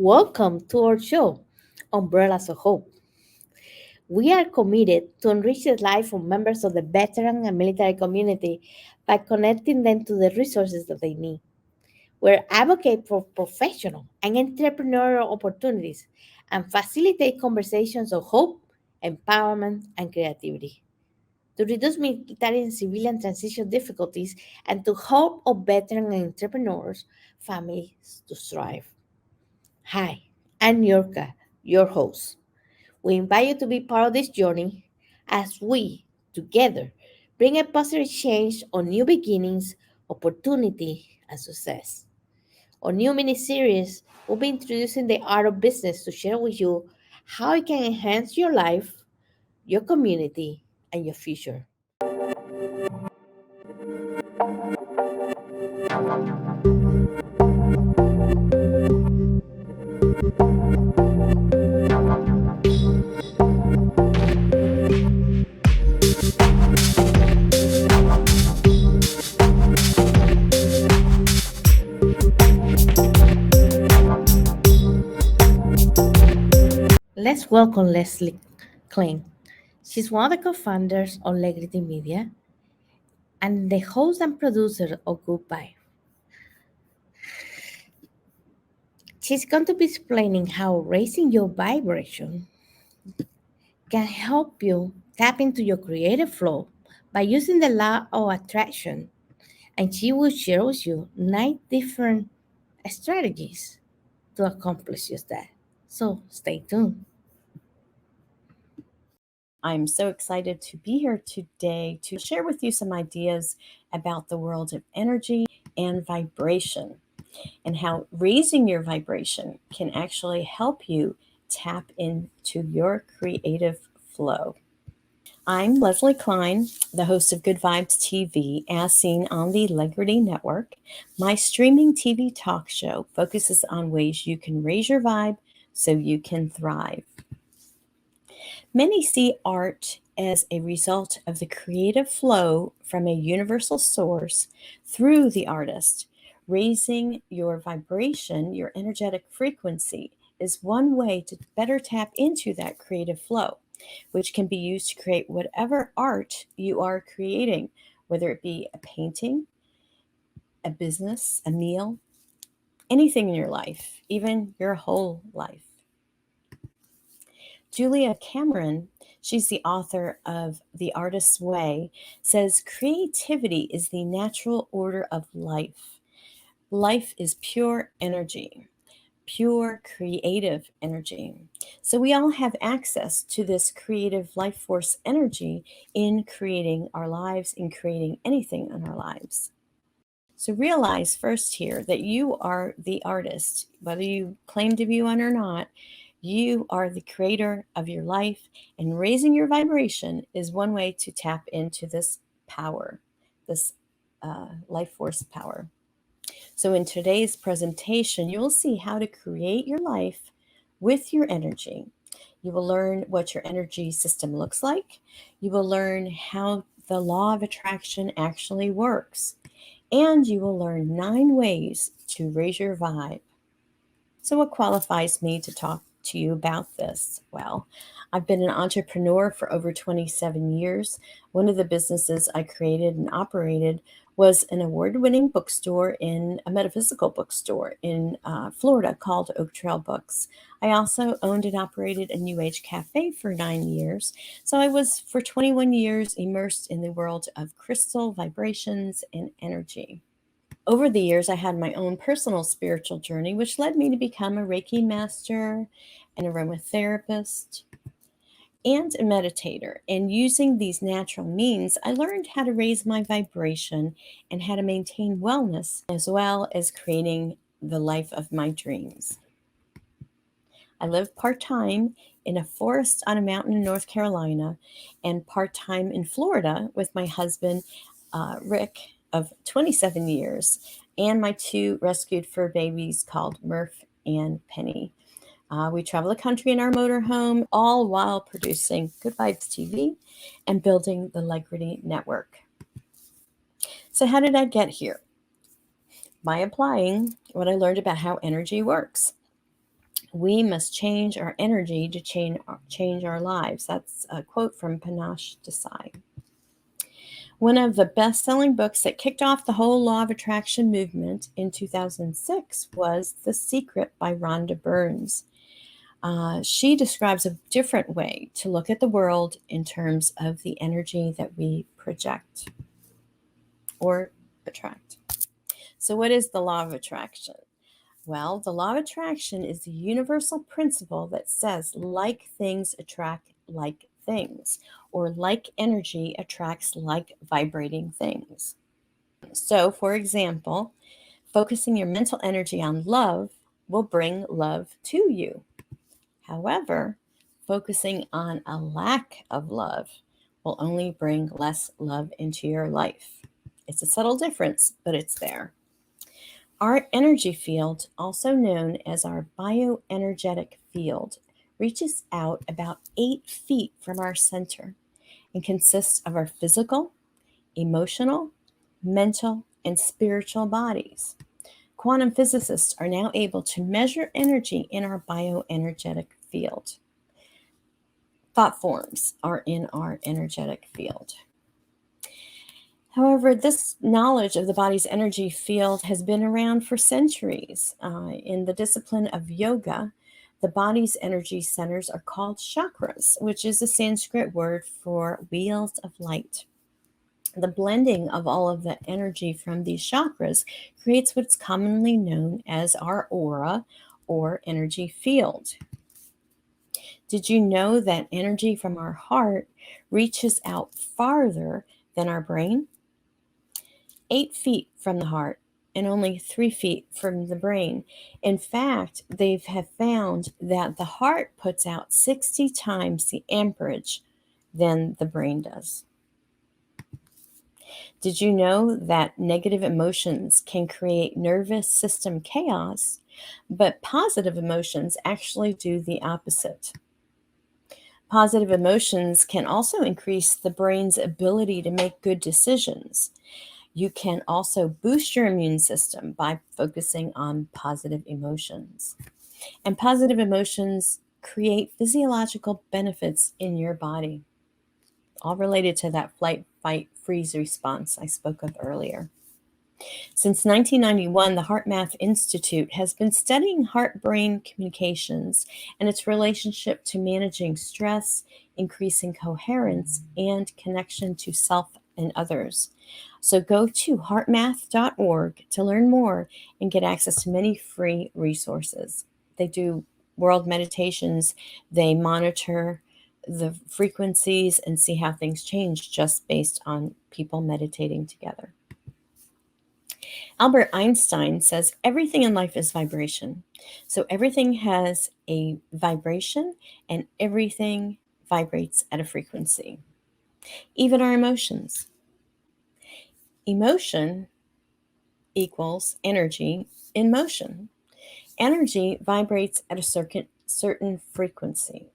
Welcome to our show, Umbrellas of Hope. We are committed to enrich the life of members of the veteran and military community by connecting them to the resources that they need. We advocate for professional and entrepreneurial opportunities and facilitate conversations of hope, empowerment, and creativity to reduce military and civilian transition difficulties and to help our veteran and entrepreneurs families to thrive. Hi, I'm Niurka, your host. We invite you to be part of this journey as we, together, bring a positive change on new beginnings, opportunity, and success. On new mini-series, we'll be introducing the art of business to share with you how it can enhance your life, your community, and your future. Let's welcome Lesley Klein. She's one of the co-founders of Legrity Media and the host and producer of Goodbye. She's going to be explaining how raising your vibration can help you tap into your creative flow by using the law of attraction. And she will share with you 9 different strategies to accomplish just that. So stay tuned. I'm so excited to be here today to share with you some ideas about the world of energy and vibration and how raising your vibration can actually help you tap into your creative flow. I'm Lesley Klein, the host of Good Vibes TV, as seen on the Legrity Network. My streaming TV talk show focuses on ways you can raise your vibe so you can thrive. Many see art as a result of the creative flow from a universal source through the artist. Raising your vibration, your energetic frequency, is one way to better tap into that creative flow, which can be used to create whatever art you are creating, whether it be a painting, a business, a meal, anything in your life, even your whole life. Julia Cameron, she's the author of The Artist's Way, says creativity is the natural order of life. Life is pure energy, pure creative energy. So we all have access to this creative life force energy in creating our lives, in creating anything in our lives. So realize first here that you are the artist, whether you claim to be one or not. You are the creator of your life, and raising your vibration is one way to tap into this power, this life force power. So, in today's presentation, you will see how to create your life with your energy. You will learn what your energy system looks like. You will learn how the law of attraction actually works. And you will learn 9 ways to raise your vibe. So, what qualifies me to talk to you about this? Well, I've been an entrepreneur for over 27 years. One of the businesses I created and operated was an award-winning bookstore in a metaphysical bookstore in Florida called Oak Trail Books. I also owned and operated a New Age cafe for 9 years. So I was for 21 years immersed in the world of crystal vibrations and energy. Over the years, I had my own personal spiritual journey, which led me to become a Reiki master, an aromatherapist, and a meditator. And using these natural means, I learned how to raise my vibration and how to maintain wellness, as well as creating the life of my dreams. I live part-time in a forest on a mountain in North Carolina and part-time in Florida with my husband, Rick, of 27 years, and my 2 rescued fur babies called Murph and Penny. We travel the country in our motorhome, all while producing Good Vibes TV and building the Legrity Network. So how did I get here? By applying what I learned about how energy works. We must change our energy to change our lives. That's a quote from Panache Desai. One of the best-selling books that kicked off the whole law of attraction movement in 2006 was The Secret by Rhonda Burns. She describes a different way to look at the world in terms of the energy that we project or attract. So, what is the law of attraction? Well, the law of attraction is the universal principle that says like things attract like things, or like energy attracts like vibrating things. So, for example, focusing your mental energy on love will bring love to you. However, focusing on a lack of love will only bring less love into your life. It's a subtle difference, but it's there. Our energy field, also known as our bioenergetic field, reaches out about 8 feet from our center and consists of our physical, emotional, mental, and spiritual bodies. Quantum physicists are now able to measure energy in our bioenergetic field. Thought forms are in our energetic field. However, this knowledge of the body's energy field has been around for centuries. In the discipline of yoga, the body's energy centers are called chakras, which is a Sanskrit word for wheels of light. The blending of all of the energy from these chakras creates what's commonly known as our aura or energy field. Did you know that energy from our heart reaches out farther than our brain? 8 feet from the heart and only 3 feet from the brain. In fact, they have found that the heart puts out 60 times the amperage than the brain does. Did you know that negative emotions can create nervous system chaos, but positive emotions actually do the opposite? Positive emotions can also increase the brain's ability to make good decisions. You can also boost your immune system by focusing on positive emotions. And positive emotions create physiological benefits in your body, all related to that flight, fight, freeze response I spoke of earlier. Since 1991, the HeartMath Institute has been studying heart brain communications and its relationship to managing stress, increasing coherence, and connection to self and others. So go to heartmath.org to learn more and get access to many free resources. They do world meditations, they monitor the frequencies and see how things change just based on people meditating together. Albert Einstein says everything in life is vibration. So everything has a vibration and everything vibrates at a frequency, even our emotions. Emotion equals energy in motion. Energy vibrates at a certain frequency.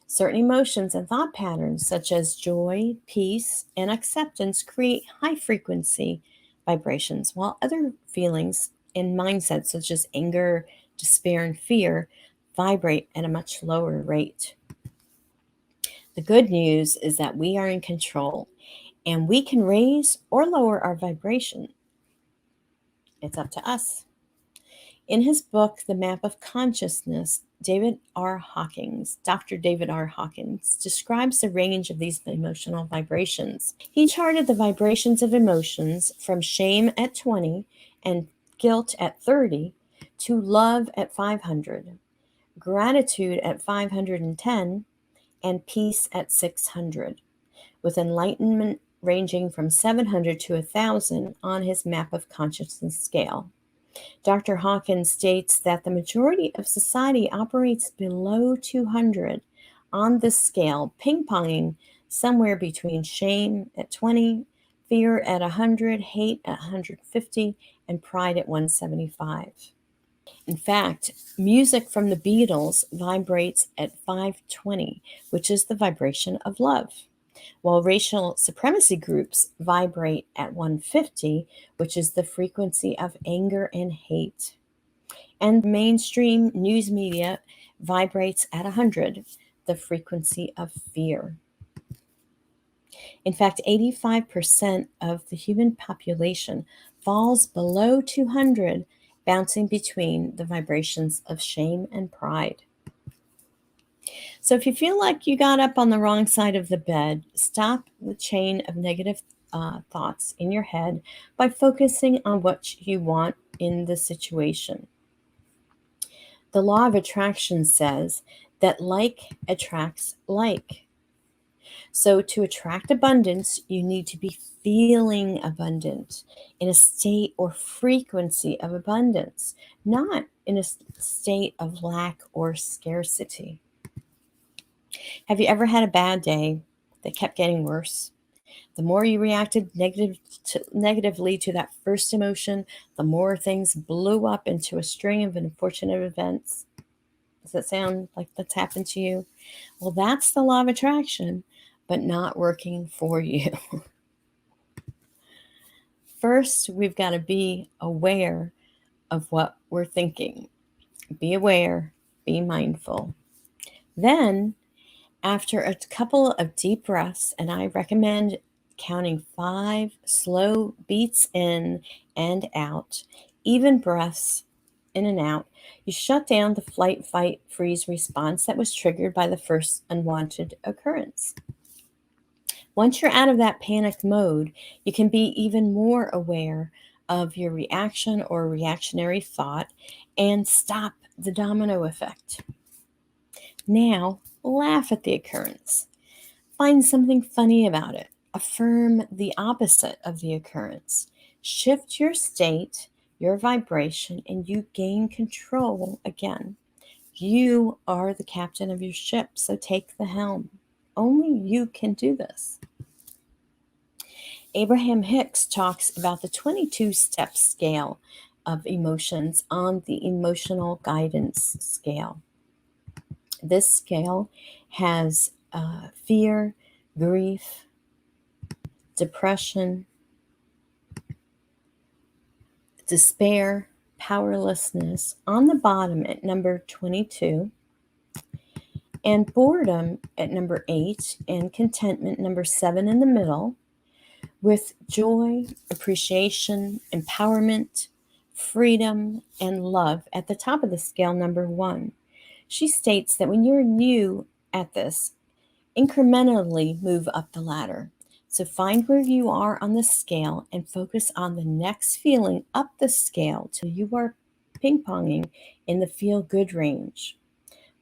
Certain emotions and thought patterns, such as joy, peace, and acceptance, create high frequency vibrations, while other feelings and mindsets, such as anger, despair, and fear, vibrate at a much lower rate. The good news is that we are in control and we can raise or lower our vibration. It's up to us. In his book, The Map of Consciousness, Dr. David R. Hawkins, describes the range of these emotional vibrations. He charted the vibrations of emotions from shame at 20 and guilt at 30 to love at 500, gratitude at 510, and peace at 600, with enlightenment ranging from 700 to 1,000 on his map of consciousness scale. Dr. Hawkins states that the majority of society operates below 200 on this scale, ping-ponging somewhere between shame at 20, fear at 100, hate at 150, and pride at 175. In fact, music from the Beatles vibrates at 520, which is the vibration of love, while racial supremacy groups vibrate at 150, which is the frequency of anger and hate. And mainstream news media vibrates at 100, the frequency of fear. In fact, 85% of the human population falls below 200, bouncing between the vibrations of shame and pride. So if you feel like you got up on the wrong side of the bed, stop the chain of negative thoughts in your head by focusing on what you want in the situation. The law of attraction says that like attracts like. So, to attract abundance, you need to be feeling abundant in a state or frequency of abundance, not in a state of lack or scarcity. Have you ever had a bad day that kept getting worse? The more you reacted negatively to that first emotion, the more things blew up into a string of unfortunate events. Does that sound like that's happened to you? Well, that's the law of attraction, but not working for you. First, we've got to be aware of what we're thinking. Be aware, be mindful. Then, after a couple of deep breaths, and I recommend counting 5 slow beats in and out, even breaths in and out, you shut down the flight, fight, freeze response that was triggered by the first unwanted occurrence. Once you're out of that panic mode, you can be even more aware of your reaction or reactionary thought and stop the domino effect. Now, laugh at the occurrence. Find something funny about it. Affirm the opposite of the occurrence. Shift your state, your vibration, and you gain control again. You are the captain of your ship, so take the helm. Only you can do this. Abraham Hicks talks about the 22-step scale of emotions on the emotional guidance scale. This scale has fear, grief, depression, despair, powerlessness on the bottom at number 22, and boredom at number 8, and contentment number 7 in the middle, with joy, appreciation, empowerment, freedom, and love at the top of the scale, number 1. She states that when you're new at this, incrementally move up the ladder. So find where you are on the scale and focus on the next feeling up the scale till you are ping ponging in the feel good range.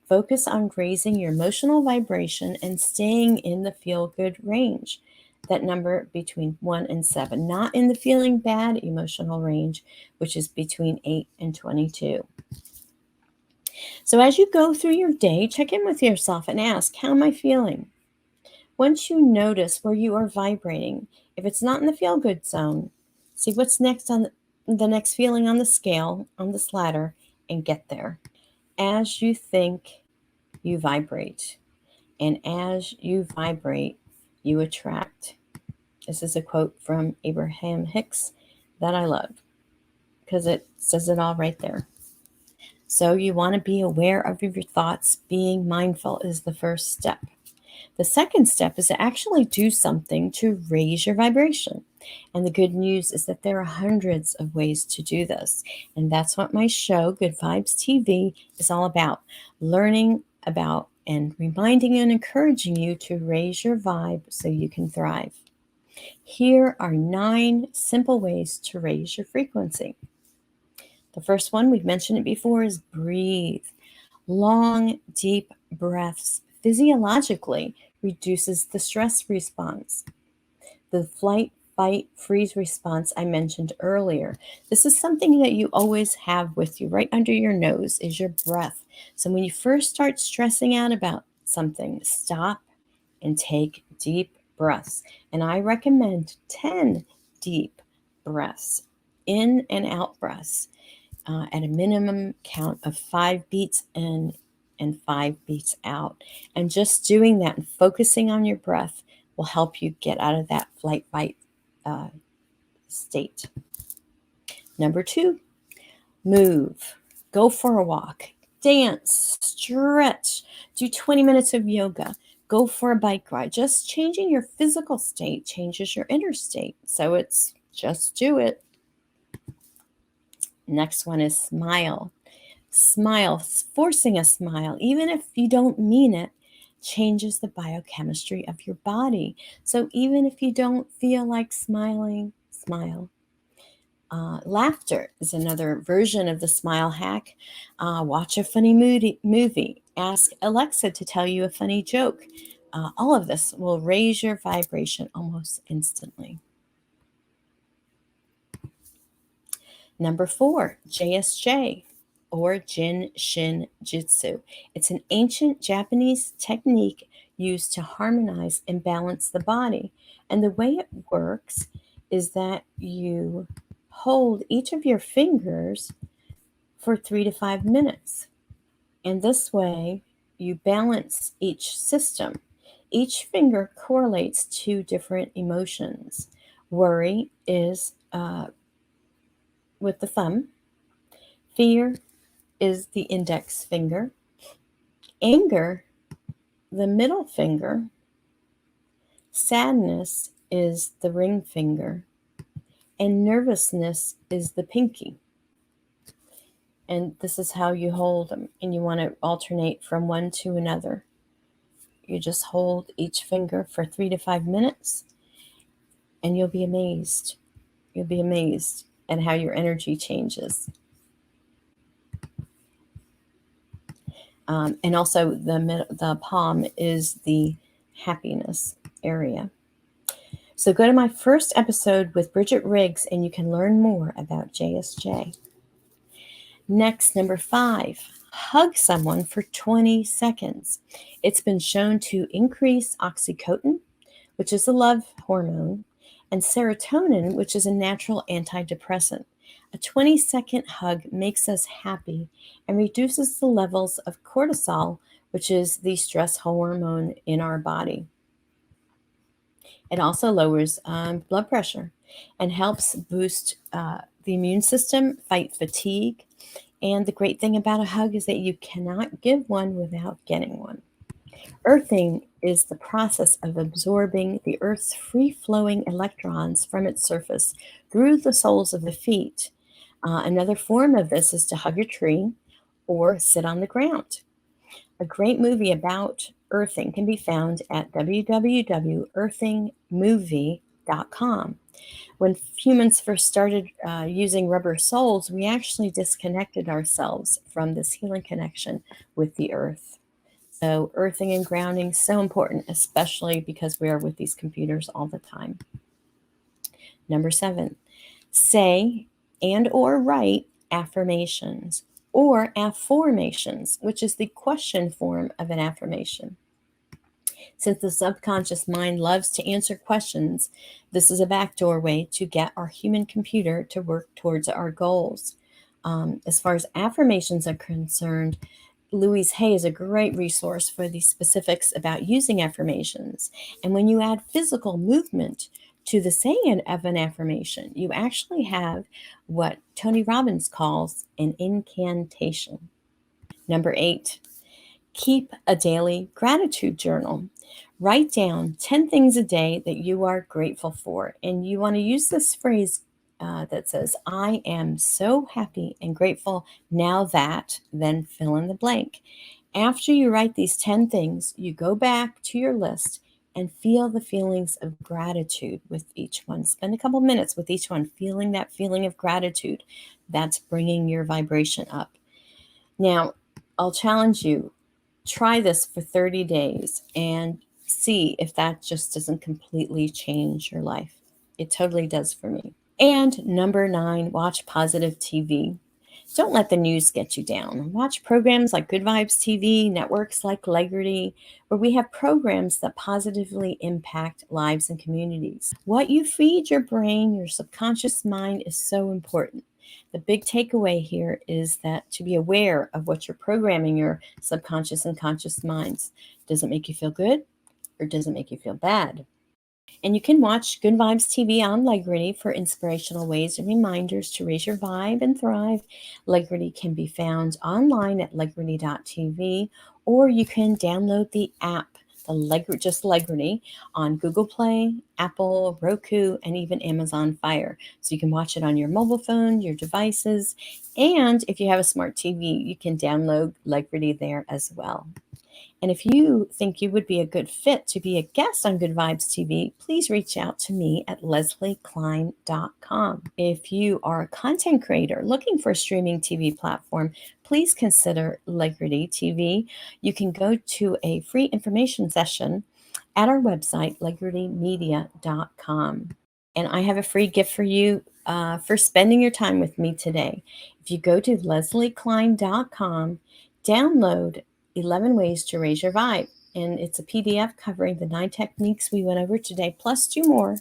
Focus on raising your emotional vibration and staying in the feel good range. That number between 1 and 7, not in the feeling bad emotional range, which is between 8 and 22. So as you go through your day, check in with yourself and ask, how am I feeling? Once you notice where you are vibrating, if it's not in the feel good zone, see what's next on the next feeling on the scale, on this ladder, and get there. As you think, you vibrate. And as you vibrate, you attract. This is a quote from Abraham Hicks that I love because it says it all right there. So you want to be aware of your thoughts. Being mindful is the first step. The second step is to actually do something to raise your vibration. And the good news is that there are hundreds of ways to do this. And that's what my show, Good Vibes TV, is all about. Learning about and reminding and encouraging you to raise your vibe so you can thrive. Here are 9 simple ways to raise your frequency. The first one, we've mentioned it before, is breathe. Long, deep breaths physiologically reduces the stress response. The flight, fight, freeze response I mentioned earlier. This is something that you always have with you. Right under your nose is your breath. So when you first start stressing out about something, stop and take deep breaths. And I recommend 10 deep breaths, in and out breaths, at a minimum count of 5 beats in and 5 beats out. And just doing that and focusing on your breath will help you get out of that flight fight state. Number 2, move. Go for a walk. dance, stretch, do 20 minutes of yoga, go for a bike ride. Just changing your physical state changes your inner state. So it's just do it. Next one is smile. Smile, forcing a smile, even if you don't mean it, changes the biochemistry of your body. So even if you don't feel like smiling, smile. Laughter is another version of the smile hack. Watch a funny movie. Ask Alexa to tell you a funny joke. All of this will raise your vibration almost instantly. Number 4, JSJ, or Jin Shin Jitsu. It's an ancient Japanese technique used to harmonize and balance the body. And the way it works is that you hold each of your fingers for 3 to 5 minutes. And this way, you balance each system. Each finger correlates to different emotions. Worry is with the thumb, fear is the index finger, anger, the middle finger, sadness is the ring finger, and nervousness is the pinky. And this is how you hold them, and you want to alternate from one to another. You just hold each finger for 3 to 5 minutes, and you'll be amazed. You'll be amazed at how your energy changes. And also the palm is the happiness area. So go to my first episode with Bridget Riggs and you can learn more about JSJ. Next, number 5, hug someone for 20 seconds. It's been shown to increase oxytocin, which is the love hormone, and serotonin, which is a natural antidepressant. A 20-second hug makes us happy and reduces the levels of cortisol, which is the stress hormone in our body. It also lowers blood pressure and helps boost the immune system, fight fatigue. And the great thing about a hug is that you cannot give one without getting one. Earthing is the process of absorbing the Earth's free-flowing electrons from its surface through the soles of the feet. Another form of this is to hug a tree or sit on the ground. A great movie about earthing can be found at www.earthingmovie.com. When humans first started using rubber soles, we actually disconnected ourselves from this healing connection with the earth. So earthing and grounding is so important, especially because we are with these computers all the time. Number 7, say and or write affirmations or affirmations, which is the question form of an affirmation. Since the subconscious mind loves to answer questions, this is a backdoor way to get our human computer to work towards our goals. As far as affirmations are concerned, Louise Hay is a great resource for the specifics about using affirmations. And when you add physical movement to the saying of an affirmation, you actually have what Tony Robbins calls an incantation. Number 8, keep a daily gratitude journal. Write down 10 things a day that you are grateful for. And you want to use this phrase that says, I am so happy and grateful now that, then fill in the blank. After you write these 10 things, you go back to your list and feel the feelings of gratitude with each one. Spend a couple minutes with each one, feeling that feeling of gratitude. That's bringing your vibration up. Now, I'll challenge you, try this for 30 days and see if that just doesn't completely change your life. It totally does for me. And number 9, watch positive TV. Don't let the news get you down. Watch programs like Good Vibes TV, networks like Legrity, where we have programs that positively impact lives and communities. What you feed your brain, your subconscious mind, is so important. The big takeaway here is that to be aware of what you're programming your subconscious and conscious minds. Does it make you feel good or does it make you feel bad? And you can watch Good Vibes TV on Legrity for inspirational ways and reminders to raise your vibe and thrive. Legrity can be found online at legrity.tv, or you can download the app, just Legrity, on Google Play, Apple, Roku, and even Amazon Fire. So you can watch it on your mobile phone, your devices, and if you have a smart TV, you can download Legrity there as well. And if you think you would be a good fit to be a guest on Good Vibes TV, please reach out to me at leslieklein.com. If you are a content creator looking for a streaming TV platform, please consider Legrity TV. You can go to a free information session at our website, legritymedia.com. And I have a free gift for you for spending your time with me today. If you go to leslieklein.com, download 11 Ways to Raise Your Vibe. And it's a PDF covering the 9 techniques we went over today, plus 2 more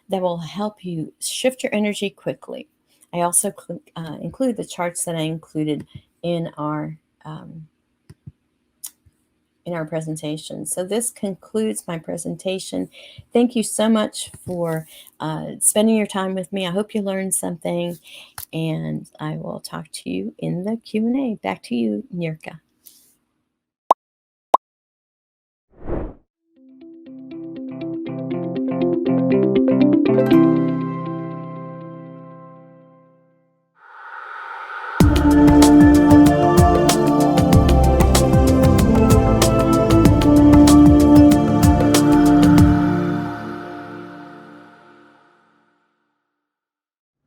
that will help you shift your energy quickly. I also include the charts that I included in our um, presentation. So this concludes my presentation. Thank you so much for spending your time with me. I hope you learned something, and I will talk to you in the Q&A. Back to you, Niurka.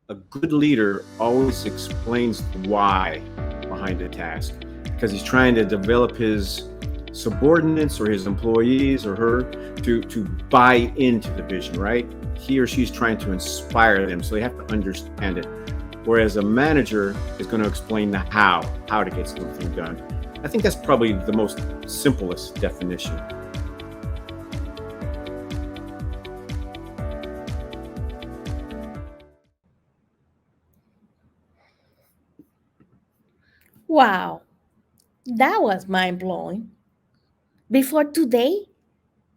A good leader always explains the why behind a task, because he's trying to develop his subordinates or his employees or her to buy into the vision, right? He or she's trying to inspire them, so they have to understand it. Whereas a manager is going to explain the how to get something done. I think that's probably the most simplest definition. Wow, that was mind blowing. Before today,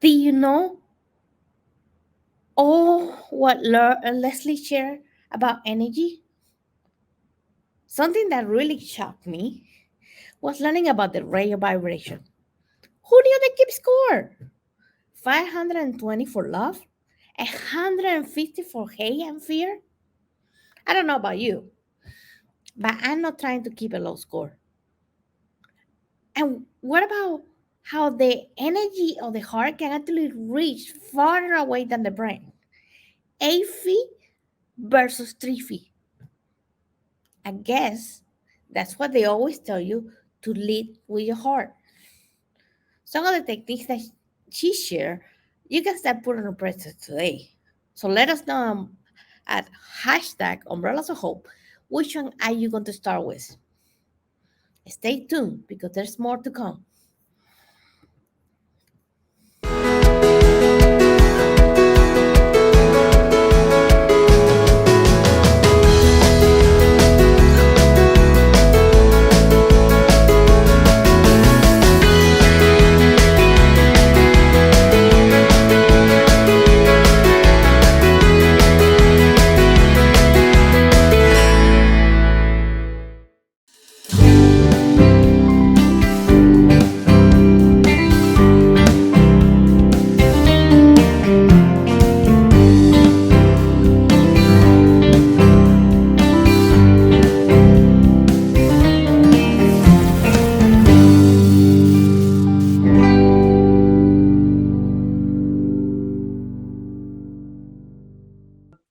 do you know all what Lesley shared about energy? Something that really shocked me was learning about the radio vibration. Who knew they keep score? 520 for love, 150 for hate and fear. I don't know about you, but I'm not trying to keep a low score. And what about how the energy of the heart can actually reach farther away than the brain? 8 feet versus 3 feet. I guess that's what they always tell you, to lead with your heart. Some of the techniques that she shared, you can start putting on practice today. So let us know at hashtag umbrellas of hope, which one are you going to start with? Stay tuned because there's more to come.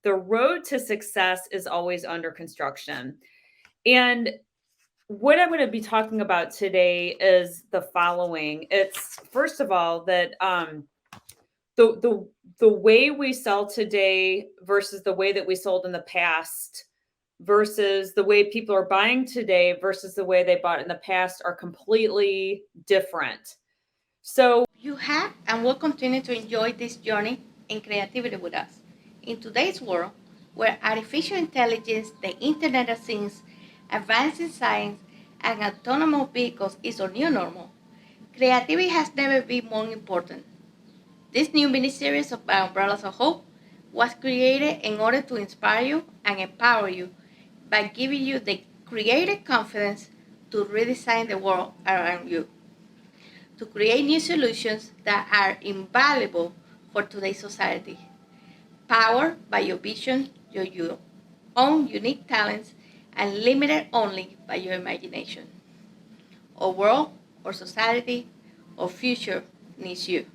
The road to success is always under construction. And what I'm going to be talking about today is the following. It's first of all that the way we sell today versus the way that we sold in the past versus the way people are buying today versus the way they bought in the past are completely different. So You have and will continue to enjoy this journey in creativity with us. In today's world, where artificial intelligence, the Internet of Things, advancing science, and autonomous vehicles is our new normal, creativity has never been more important. This new miniseries of Umbrellas of Hope was created in order to inspire you and empower you by giving you the creative confidence to redesign the world around you, to create new solutions that are invaluable for today's society, powered by your vision, your own unique talents, and limited only by your imagination. Our world, our society, our future needs you.